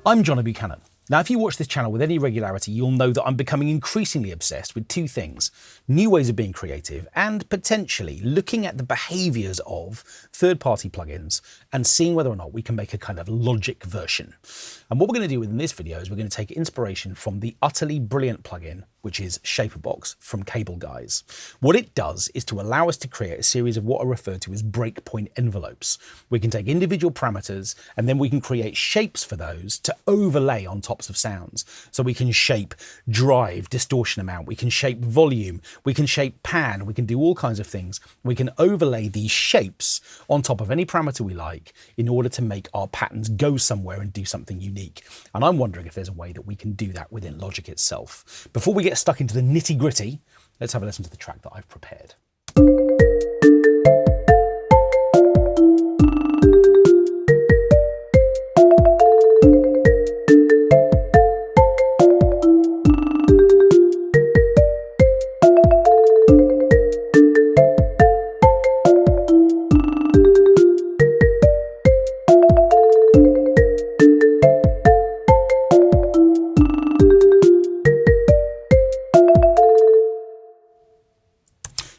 I'm Johnny Buchanan. Now, if you watch this channel with any regularity, you'll know that I'm becoming increasingly obsessed with two things: new ways of being creative and potentially looking at the behaviors of third-party plugins and seeing whether or not we can make a kind of logic version. And what we're going to do in this video is we're going to take inspiration from the utterly brilliant plugin, which is ShaperBox from CableGuys. What it does is to allow us to create a series of what are referred to as breakpoint envelopes. We can take individual parameters and then we can create shapes for those to overlay on tops of sounds. So we can shape drive, distortion amount, we can shape volume, we can shape pan, we can do all kinds of things. We can overlay these shapes on top of any parameter we like in order to make our patterns go somewhere and do something unique. And I'm wondering if there's a way that we can do that within Logic itself. Before we get stuck into the nitty-gritty, let's have a listen to the track that I've prepared.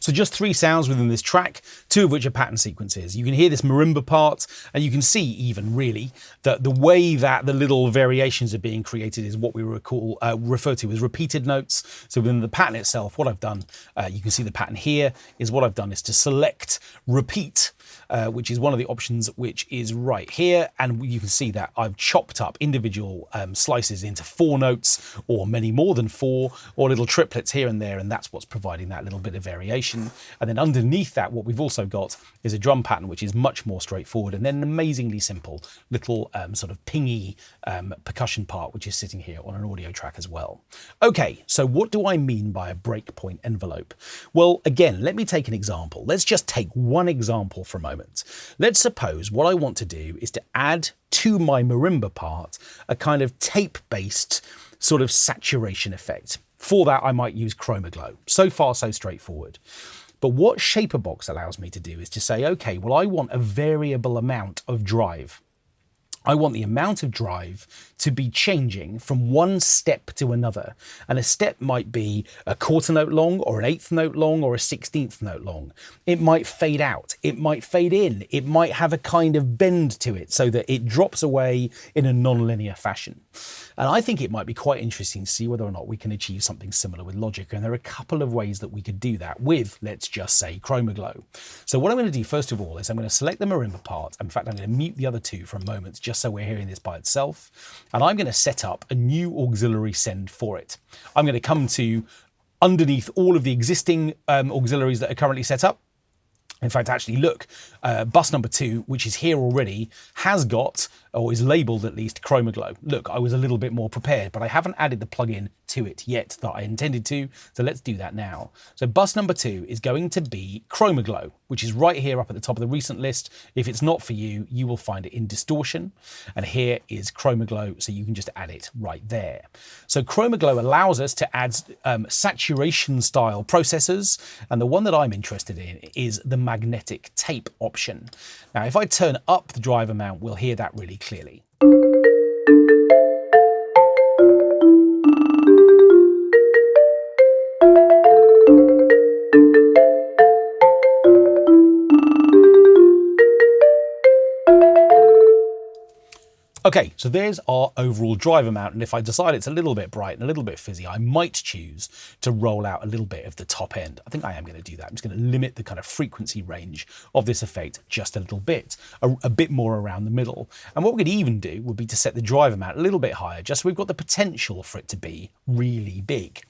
So just three sounds within this track, two of which are pattern sequences. You can hear this marimba part, and you can see even really that the way that the little variations are being created is what we refer to as repeated notes. So within the pattern itself, what I've done, you can see the pattern here, is what I've done is to select repeat, which is one of the options which is right here. And you can see that I've chopped up individual slices into 4 notes, or many more than 4, or little triplets here and there, and that's what's providing that little bit of variation. And then underneath that, what we've also got is a drum pattern, which is much more straightforward, and then an amazingly simple little sort of pingy percussion part, which is sitting here on an audio track as well. Okay, so what do I mean by a breakpoint envelope? Well, again, let me take an example. Let's just take one example for a moment. Let's suppose what I want to do is to add to my marimba part a kind of tape-based sort of saturation effect. For that, I might use Chromaglow. So far, so straightforward. But what ShaperBox allows me to do is to say, okay, well, I want a variable amount of drive. I want the amount of drive to be changing from one step to another. And a step might be a quarter note long, or an eighth note long, or a 16th note long. It might fade out, it might fade in, it might have a kind of bend to it so that it drops away in a non-linear fashion. And I think it might be quite interesting to see whether or not we can achieve something similar with Logic. And there are a couple of ways that we could do that with, let's just say, Chromaglow. So what I'm going to do first of all is I'm going to select the marimba part. In fact, I'm going to mute the other two for a moment, just so we're hearing this by itself. And I'm going to set up a new auxiliary send for it. I'm going to come to underneath all of the existing auxiliaries that are currently set up. In fact, actually, look, bus number 2, which is here already, has got, or is labeled at least, Chromaglow. Look, I was a little bit more prepared, but I haven't added the plugin to it yet that I intended to, so let's do that now. So bus number 2 is going to be Chromaglow, which is right here up at the top of the recent list. If it's not for you, you will find it in distortion. And here is Chromaglow, so you can just add it right there. So Chromaglow allows us to add saturation style processors, and the one that I'm interested in is the magnetic tape option. Now, if I turn up the drive amount, we'll hear that really clearly. Okay, so there's our overall drive amount, and if I decide it's a little bit bright and a little bit fizzy, I might choose to roll out a little bit of the top end. I think I am going to do that. I'm just going to limit the kind of frequency range of this effect just a little bit, a bit more around the middle. And what we could even do would be to set the drive amount a little bit higher, just so we've got the potential for it to be really big.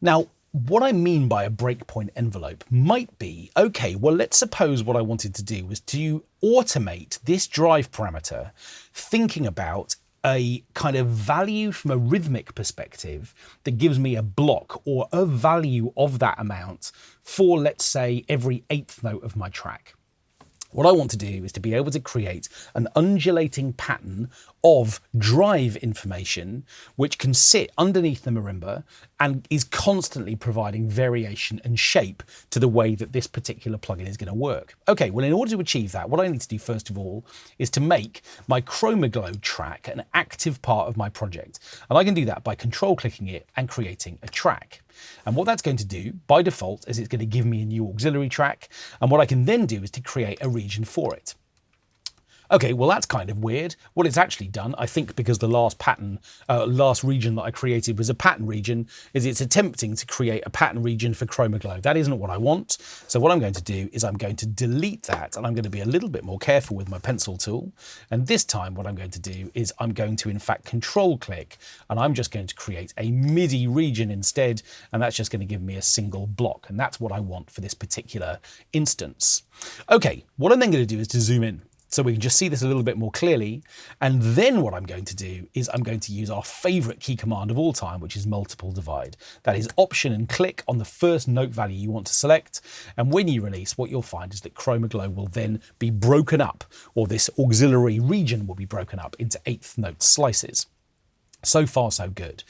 Now, what I mean by a breakpoint envelope might be, okay, well, let's suppose what I wanted to do was to automate this drive parameter, thinking about a kind of value from a rhythmic perspective that gives me a block or a value of that amount for, let's say, every 8th note of my track. What I want to do is to be able to create an undulating pattern of drive information which can sit underneath the marimba and is constantly providing variation and shape to the way that this particular plugin is going to work. Okay, well, in order to achieve that, what I need to do first of all is to make my Chromaglow track an active part of my project. And I can do that by control clicking it and creating a track. And what that's going to do by default is it's going to give me a new auxiliary track. And what I can then do is to create a region for it. Okay, well, that's kind of weird. What it's actually done, I think because the last region that I created was a pattern region, is it's attempting to create a pattern region for Chromaglow. That isn't what I want. So what I'm going to do is I'm going to delete that, and I'm going to be a little bit more careful with my pencil tool. And this time what I'm going to do is I'm going to, in fact, control click, and I'm just going to create a MIDI region instead, and that's just going to give me a single block. And that's what I want for this particular instance. Okay, what I'm then going to do is to zoom in, so we can just see this a little bit more clearly. And then what I'm going to do is I'm going to use our favorite key command of all time, which is multiple divide. That is Option and click on the first note value you want to select. And when you release, what you'll find is that Chromaglow will then be broken up, or this auxiliary region will be broken up into eighth note slices. So far, so good.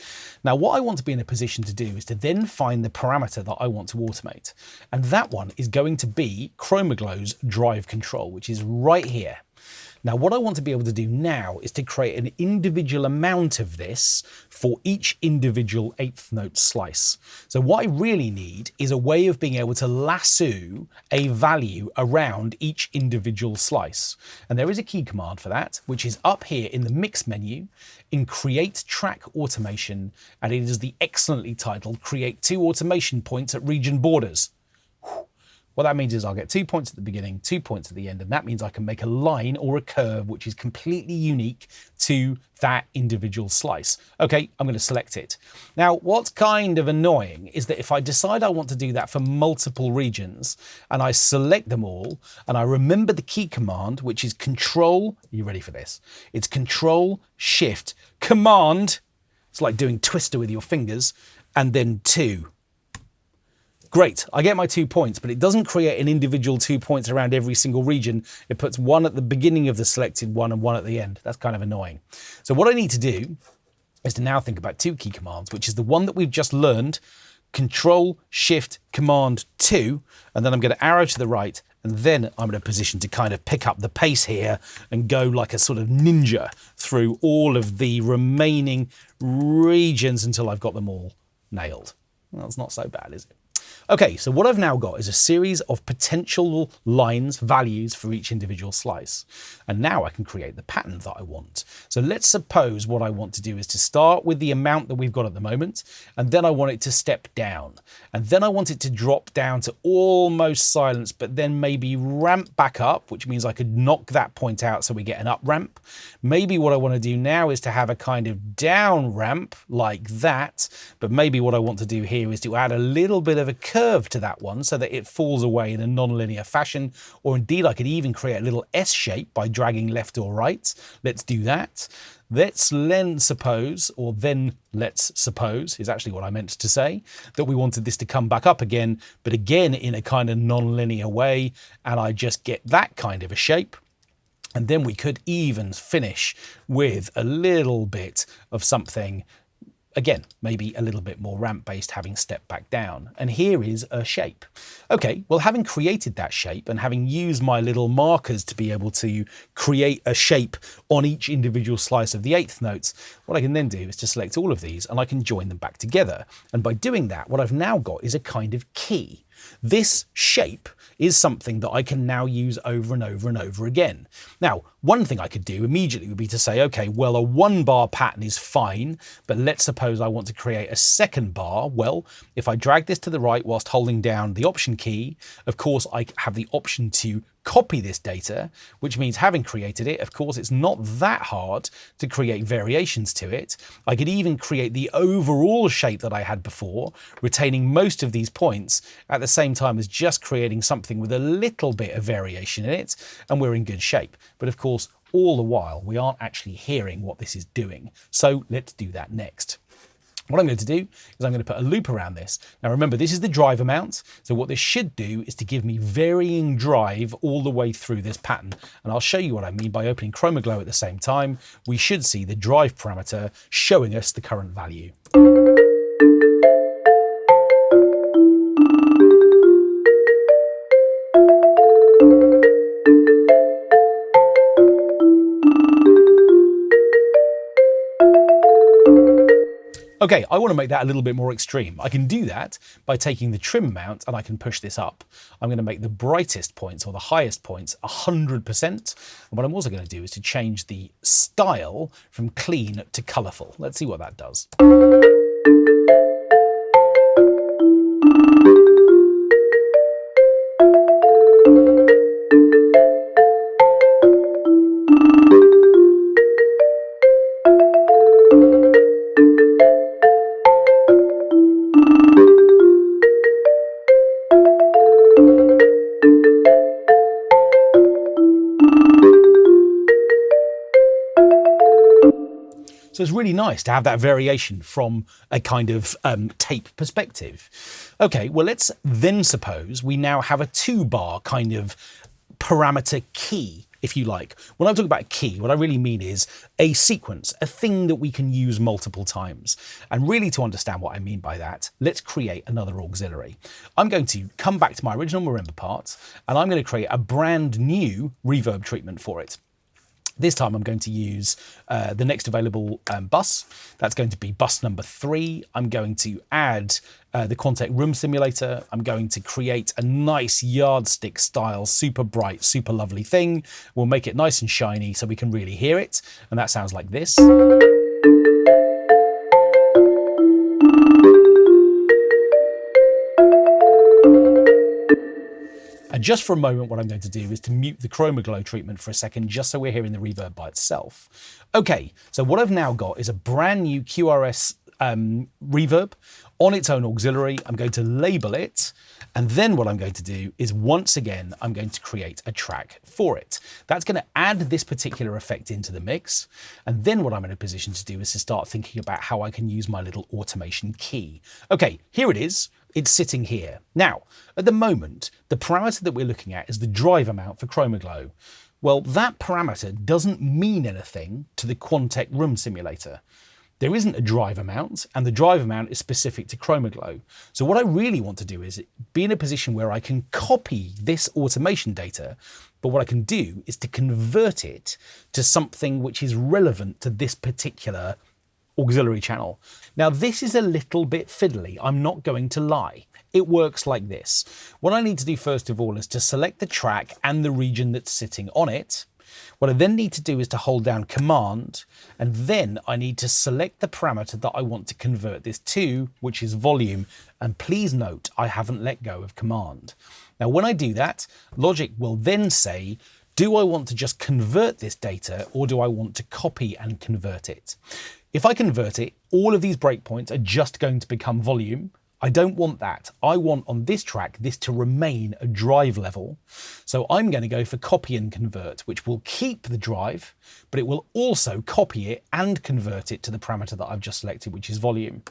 Now, what I want to be in a position to do is to then find the parameter that I want to automate. And that one is going to be Chromaglow's drive control, which is right here. Now, what I want to be able to do now is to create an individual amount of this for each individual eighth note slice. So what I really need is a way of being able to lasso a value around each individual slice. And there is a key command for that, which is up here in the mix menu in Create Track Automation, and it is the excellently titled Create 2 Automation Points at Region Borders. What that means is I'll get 2 points at the beginning, 2 points at the end, and that means I can make a line or a curve which is completely unique to that individual slice. Okay, I'm going to select it. Now, what's kind of annoying is that if I decide I want to do that for multiple regions and I select them all and I remember the key command, which is Control, are you ready for this? It's Control, Shift, Command, it's like doing Twister with your fingers, and then 2. Great, I get my 2 points, but it doesn't create an individual 2 points around every single region. It puts one at the beginning of the selected one and one at the end. That's kind of annoying. So what I need to do is to now think about 2 key commands, which is the one that we've just learned, Control, Shift, Command 2, and then I'm going to arrow to the right, and then I'm in a position to kind of pick up the pace here and go like a sort of ninja through all of the remaining regions until I've got them all nailed. Well, that's not so bad, is it? Okay, so what I've now got is a series of potential lines, values for each individual slice. And now I can create the pattern that I want. So let's suppose what I want to do is to start with the amount that we've got at the moment, and then I want it to step down. And then I want it to drop down to almost silence, but then maybe ramp back up, which means I could knock that point out so we get an up ramp. Maybe what I want to do now is to have a kind of down ramp like that, but maybe what I want to do here is to add a little bit of a curve to that one so that it falls away in a non-linear fashion, or indeed I could even create a little S shape by dragging left or right. Let's do that. Let's then suppose is actually what I meant to say, that we wanted this to come back up again, but again in a kind of non-linear way, and I just get that kind of a shape. And then we could even finish with a little bit of something, again, maybe a little bit more ramp-based, having stepped back down. And here is a shape. Okay, well, having created that shape and having used my little markers to be able to create a shape on each individual slice of the eighth notes, what I can then do is to select all of these and I can join them back together. And by doing that, what I've now got is a kind of key. This shape is something that I can now use over and over and over again. Now, one thing I could do immediately would be to say, okay, well, a 1-bar pattern is fine, but let's suppose I want to create a 2nd bar. Well, if I drag this to the right whilst holding down the Option key, of course, I have the option to copy this data, which means having created it, of course, it's not that hard to create variations to it. I could even create the overall shape that I had before, retaining most of these points at the same time as just creating something with a little bit of variation in it, and we're in good shape. But of course, all the while, we aren't actually hearing what this is doing. So let's do that next. What I'm going to do is I'm going to put a loop around this. Now remember, this is the drive amount. So what this should do is to give me varying drive all the way through this pattern. And I'll show you what I mean by opening Chromaglow at the same time. We should see the drive parameter showing us the current value. Okay, I want to make that a little bit more extreme. I can do that by taking the trim amount and I can push this up. I'm going to make the brightest points or the highest points 100%. And what I'm also going to do is to change the style from clean to colorful. Let's see what that does. So it's really nice to have that variation from a kind of tape perspective. Okay, well, let's then suppose we now have a 2-bar kind of parameter key, if you like. When I'm talking about key, what I really mean is a sequence, a thing that we can use multiple times. And really, to understand what I mean by that, let's create another auxiliary. I'm going to come back to my original marimba part, and I'm going to create a brand new reverb treatment for it. This time I'm going to use the next available bus. That's going to be bus number 3. I'm going to add the Quantec room simulator. I'm going to create a nice yardstick style, super bright, super lovely thing. We'll make it nice and shiny so we can really hear it. And that sounds like this. And just for a moment, what I'm going to do is to mute the Chromaglow treatment for a second, just so we're hearing the reverb by itself. Okay, so what I've now got is a brand new QRS reverb on its own auxiliary. I'm going to label it. And then what I'm going to do is, once again, I'm going to create a track for it. That's going to add this particular effect into the mix. And then what I'm in a position to do is to start thinking about how I can use my little automation key. Okay, here it is. It's sitting here. Now, at the moment, the parameter that we're looking at is the drive amount for Chromaglow. Well, that parameter doesn't mean anything to the Quantec room simulator. There isn't a drive amount, and the drive amount is specific to Chromaglow. So what I really want to do is be in a position where I can copy this automation data, but what I can do is to convert it to something which is relevant to this particular auxiliary channel. Now, this is a little bit fiddly, I'm not going to lie. It works like this. What I need to do first of all is to select the track and the region that's sitting on it. What I then need to do is to hold down Command, and then I need to select the parameter that I want to convert this to, which is volume. And please note, I haven't let go of Command. Now, when I do that, Logic will then say, do I want to just convert this data, or do I want to copy and convert it? If I convert it, all of these breakpoints are just going to become volume. I don't want that. I want on this track this to remain a drive level. So I'm going to go for copy and convert, which will keep the drive, but it will also copy it and convert it to the parameter that I've just selected, which is volume.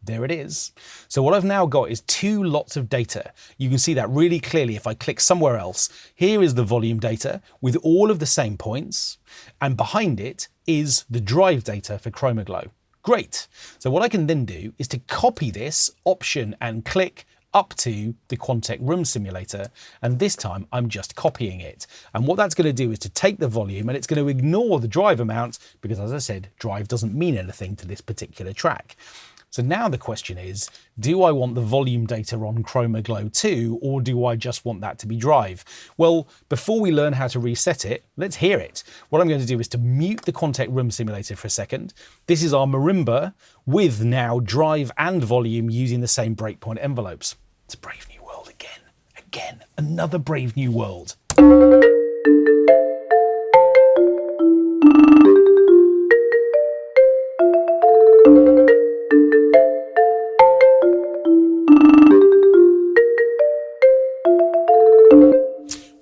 There it is. So what I've now got is 2 lots of data. You can see that really clearly if I click somewhere else. Here is the volume data with all of the same points, and behind it is the drive data for Chromaglow. Great. So what I can then do is to copy this, Option and click up to the Quantec room simulator, and this time I'm just copying it. And what that's going to do is to take the volume, and it's going to ignore the drive amount because, as I said, drive doesn't mean anything to this particular track. So now the question is, do I want the volume data on Chromaglow too, or do I just want that to be drive? Well, before we learn how to reset it, let's hear it. What I'm going to do is to mute the Quantec room simulator for a second. This is our marimba with now drive and volume using the same breakpoint envelopes. It's a brave new world again. Again, another brave new world.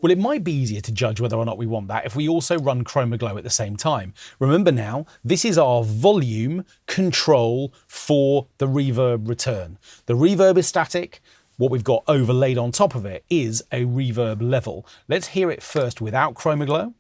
Well, it might be easier to judge whether or not we want that if we also run Chromaglow at the same time. Remember now, this is our volume control for the reverb return. The reverb is static. What we've got overlaid on top of it is a reverb level. Let's hear it first without Chromaglow.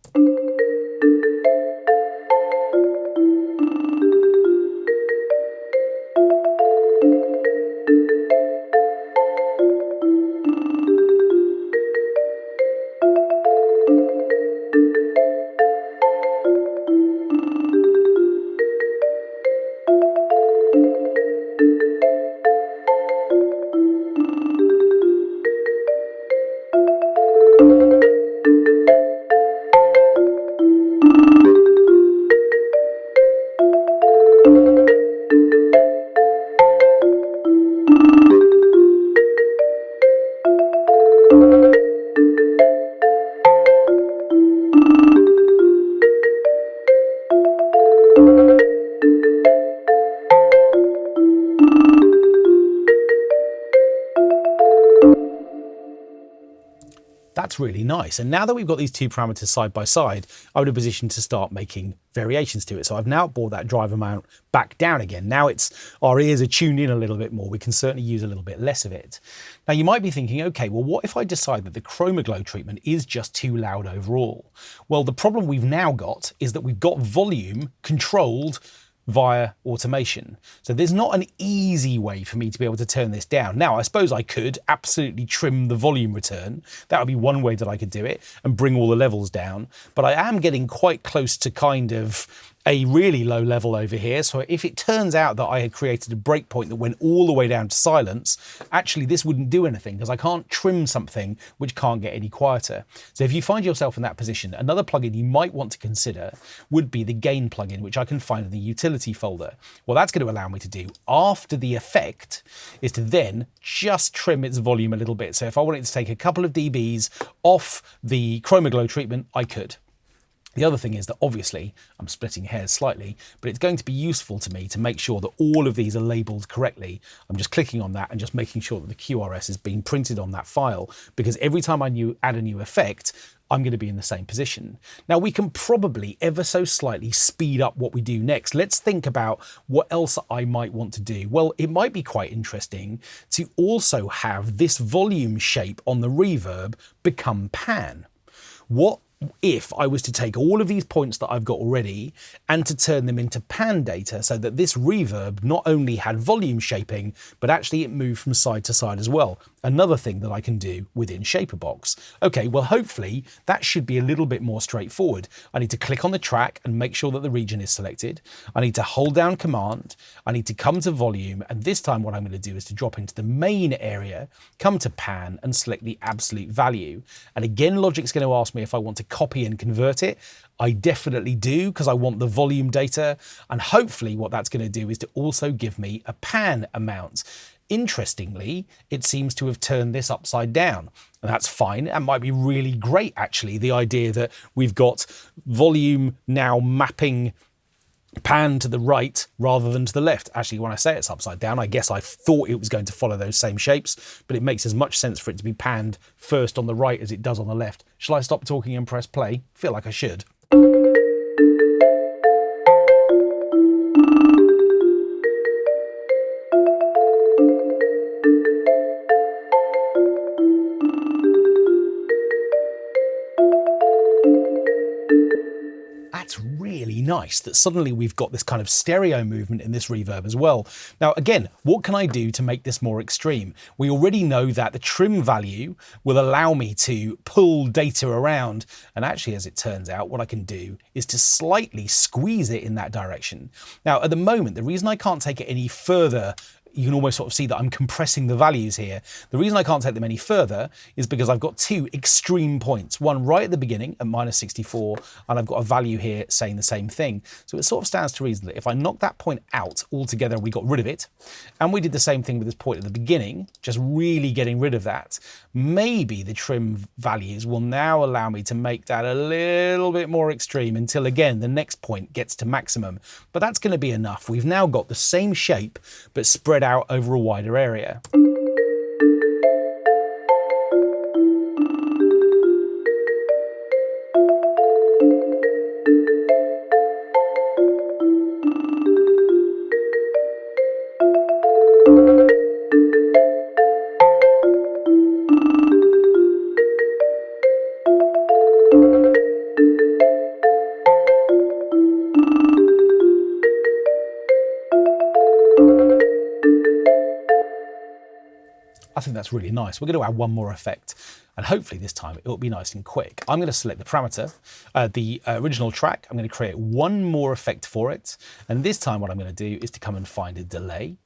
That's really nice. And now that we've got these two parameters side by side, I'm in a position to start making variations to it. So I've now brought that drive amount back down again. Now our ears are tuned in a little bit more. We can certainly use a little bit less of it. Now you might be thinking, okay, well, what if I decide that the Chromaglow treatment is just too loud overall? Well, the problem we've now got is that we've got volume controlled via automation. So there's not an easy way for me to be able to turn this down. Now, I suppose I could absolutely trim the volume return. That would be one way that I could do it and bring all the levels down. But I am getting quite close to kind of a really low level over here. So if it turns out that I had created a breakpoint that went all the way down to silence, actually this wouldn't do anything because I can't trim something which can't get any quieter. So if you find yourself in that position, another plugin you might want to consider would be the gain plugin, which I can find in the utility folder. What that's going to allow me to do after the effect is to then just trim its volume a little bit. So if I wanted to take a couple of dBs off the Chromaglow treatment, I could. The other thing is that obviously, I'm splitting hairs slightly, but it's going to be useful to me to make sure that all of these are labeled correctly. I'm just clicking on that and just making sure that the QRS is being printed on that file, because every time I add a new effect, I'm going to be in the same position. Now we can probably ever so slightly speed up what we do next. Let's think about what else I might want to do. Well, it might be quite interesting to also have this volume shape on the reverb become pan. What if I was to take all of these points that I've got already and to turn them into pan data so that this reverb not only had volume shaping, but actually it moved from side to side as well? Another thing that I can do within ShaperBox. Okay, well, hopefully that should be a little bit more straightforward. I need to click on the track and make sure that the region is selected. I need to hold down Command. I need to come to volume. And this time what I'm going to do is to drop into the main area, come to pan and select the absolute value. And again, Logic's going to ask me if I want to copy and convert it. I definitely do, because I want the volume data. And hopefully what that's going to do is to also give me a pan amount. Interestingly, it seems to have turned this upside down. And that's fine. That might be really great, actually, the idea that we've got volume now mapping pan to the right rather than to the left. Actually, when I say it's upside down, I guess I thought it was going to follow those same shapes, but it makes as much sense for it to be panned first on the right as it does on the left. Shall I stop talking and press play? I feel like I should. That's really nice that suddenly we've got this kind of stereo movement in this reverb as well. Now, again, what can I do to make this more extreme? We already know that the trim value will allow me to pull data around. And actually, as it turns out, what I can do is to slightly squeeze it in that direction. Now, at the moment, the reason I can't take it any further, you can almost sort of see that I'm compressing the values here. The reason I can't take them any further is because I've got two extreme points, one right at the beginning at -64, and I've got a value here saying the same thing. So it sort of stands to reason that if I knock that point out altogether, we got rid of it, and we did the same thing with this point at the beginning, just really getting rid of that, maybe the trim values will now allow me to make that a little bit more extreme until, again, the next point gets to maximum. But that's going to be enough. We've now got the same shape, but spread out over a wider area. that's really nice. We're going to add one more effect, and hopefully this time it'll be nice and quick. I'm going to select the parameter, the original track. I'm going to create one more effect for it. And this time what I'm going to do is to come and find a delay.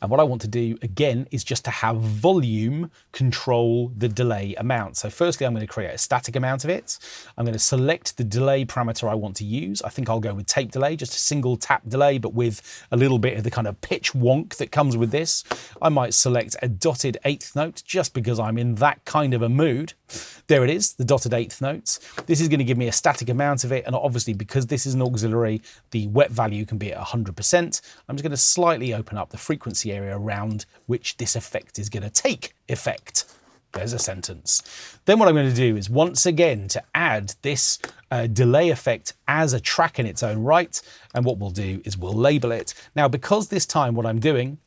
And what I want to do again is just to have volume control the delay amount. So firstly, I'm going to create a static amount of it. I'm going to select the delay parameter I want to use. I think I'll go with tape delay, just a single tap delay, but with a little bit of the kind of pitch wonk that comes with this. I might select a dotted eighth note just because I'm in that kind of a mood. There it is, the dotted eighth notes. This is going to give me a static amount of it. And obviously because this is an auxiliary, the wet value can be at 100%. I'm just going to slightly open up the frequency area around which this effect is going to take effect. There's a sentence. Then what I'm going to do is once again to add this delay effect as a track in its own right. And what we'll do is we'll label it. Now, because this time what I'm doing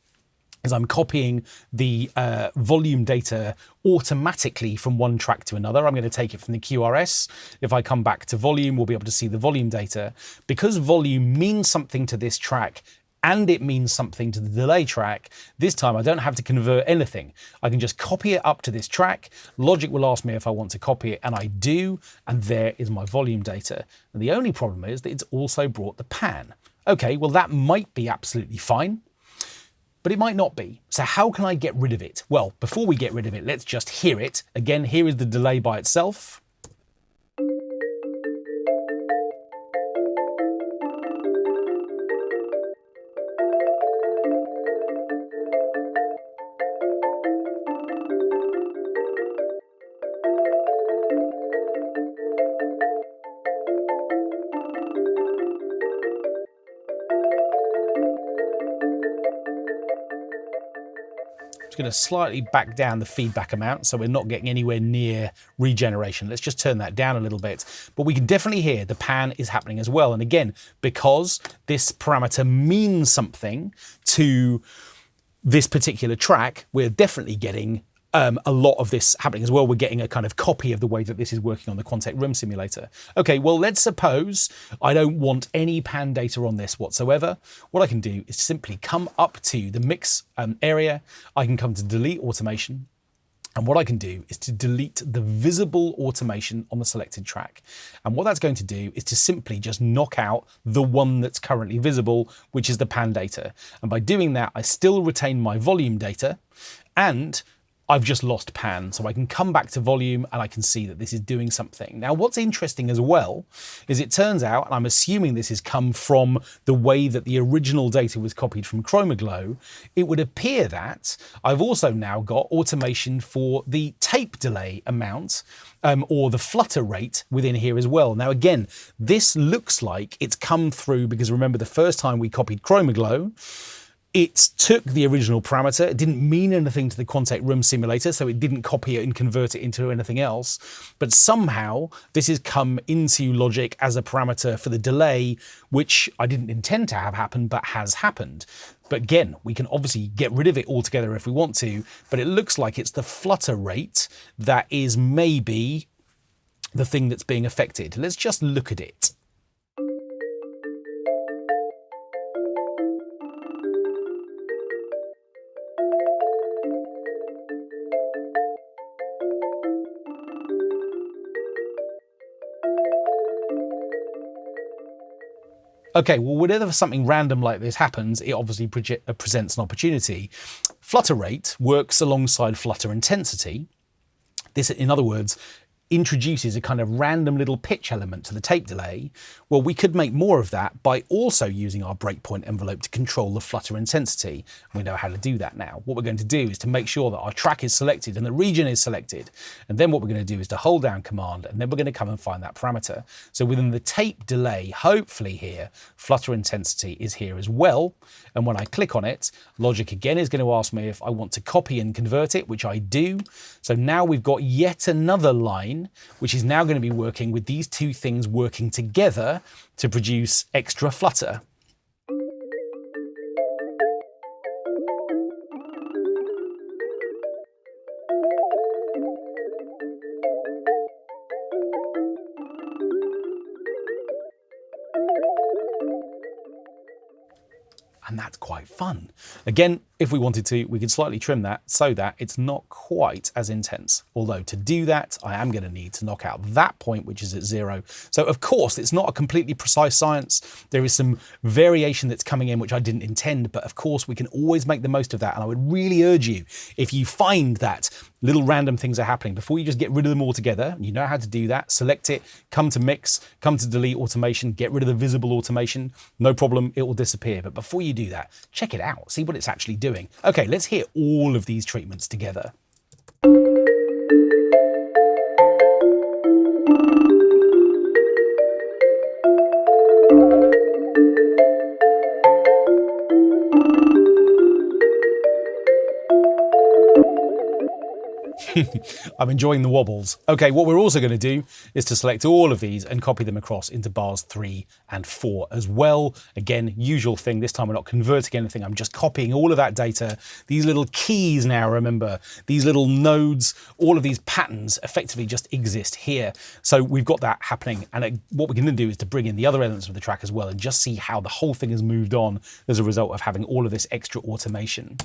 is I'm copying the volume data automatically from one track to another. I'm going to take it from the QRS. If I come back to volume, we'll be able to see the volume data. Because volume means something to this track and it means something to the delay track, this time I don't have to convert anything. I can just copy it up to this track. Logic will ask me if I want to copy it, and I do, and there is my volume data. And the only problem is that it's also brought the pan. Okay, well that might be absolutely fine, but it might not be. So how can I get rid of it? Well, before we get rid of it, let's just hear it. Again, here is the delay by itself. Going to slightly back down the feedback amount so we're not getting anywhere near regeneration. Let's just turn that down a little bit. But we can definitely hear the pan is happening as well. And again, because this parameter means something to this particular track, we're definitely getting a lot of this happening as well. We're getting a kind of copy of the way that this is working on the Quantec Room Simulator. Okay, well, let's suppose I don't want any pan data on this whatsoever. What I can do is simply come up to the mix area. I can come to delete automation. And what I can do is to delete the visible automation on the selected track. And what that's going to do is to simply just knock out the one that's currently visible, which is the pan data. And by doing that, I still retain my volume data, and I've just lost pan, so I can come back to volume and I can see that this is doing something. Now, what's interesting as well is it turns out, and I'm assuming this has come from the way that the original data was copied from Chromaglow, it would appear that I've also now got automation for the tape delay amount or the flutter rate within here as well. Now, again, this looks like it's come through because remember the first time we copied Chromaglow, it took the original parameter. It didn't mean anything to the Quantec Room Simulator, so it didn't copy it and convert it into anything else. But somehow this has come into Logic as a parameter for the delay, which I didn't intend to have happen, but has happened. But again, we can obviously get rid of it altogether if we want to, but it looks like it's the flutter rate that is maybe the thing that's being affected. Let's just look at it. Okay, well, whenever something random like this happens, it obviously presents an opportunity. Flutter rate works alongside flutter intensity. This, in other words, introduces a kind of random little pitch element to the tape delay. Well, we could make more of that by also using our breakpoint envelope to control the flutter intensity. We know how to do that now. What we're going to do is to make sure that our track is selected and the region is selected. And then what we're going to do is to hold down Command, and then we're going to come and find that parameter. So within the tape delay, hopefully here, flutter intensity is here as well. And when I click on it, Logic again is going to ask me if I want to copy and convert it, which I do. So now we've got yet another line, which is now going to be working with these two things working together to produce extra flutter. And that's quite fun. Again, if we wanted to, we could slightly trim that so that it's not quite as intense. Although to do that, I am going to need to knock out that point, which is at 0. So of course, it's not a completely precise science. There is some variation that's coming in, which I didn't intend, but of course we can always make the most of that. And I would really urge you, if you find that little random things are happening, before you just get rid of them altogether, you know how to do that, select it, come to mix, come to delete automation, get rid of the visible automation, no problem, it will disappear. But before you do that, check it out, see what it's actually doing. Okay, let's hear all of these treatments together. I'm enjoying the wobbles. Okay, what we're also going to do is to select all of these and copy them across into bars 3 and 4 as well. Again, usual thing, this time we're not converting anything, I'm just copying all of that data. These little keys now, remember, these little nodes, all of these patterns effectively just exist here. So we've got that happening, and what we're going to do is to bring in the other elements of the track as well and just see how the whole thing has moved on as a result of having all of this extra automation.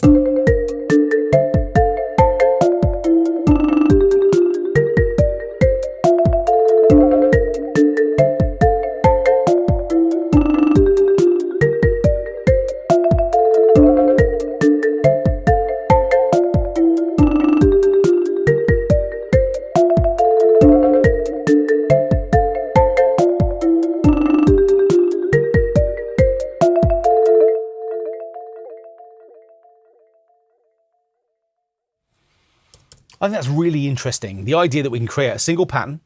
I think that's really interesting. The idea that we can create a single pattern,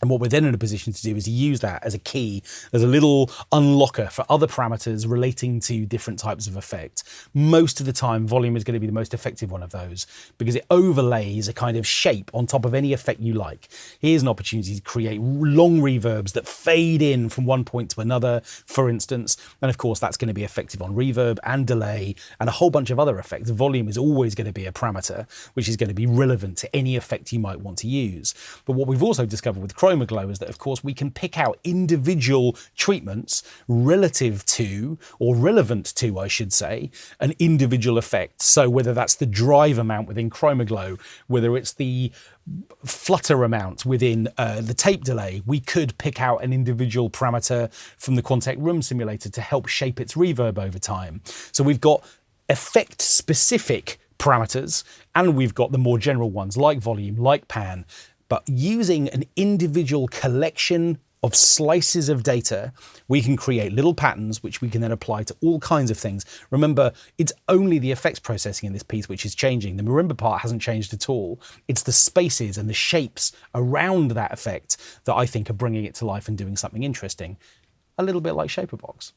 and what we're then in a position to do is to use that as a key, as a little unlocker for other parameters relating to different types of effect. Most of the time, volume is going to be the most effective one of those because it overlays a kind of shape on top of any effect you like. Here's an opportunity to create long reverbs that fade in from one point to another, for instance. And of course, that's going to be effective on reverb and delay and a whole bunch of other effects. Volume is always going to be a parameter, which is going to be relevant to any effect you might want to use. But what we've also discovered with Chromaglow is that, of course, we can pick out individual treatments relative to, or relevant to, I should say, an individual effect. So whether that's the drive amount within Chromaglow, whether it's the flutter amount within the tape delay, we could pick out an individual parameter from the Quantec Room Simulator to help shape its reverb over time. So we've got effect-specific parameters, and we've got the more general ones like volume, like pan. But using an individual collection of slices of data, we can create little patterns which we can then apply to all kinds of things. Remember, it's only the effects processing in this piece which is changing. The marimba part hasn't changed at all. It's the spaces and the shapes around that effect that I think are bringing it to life and doing something interesting. A little bit like ShaperBox.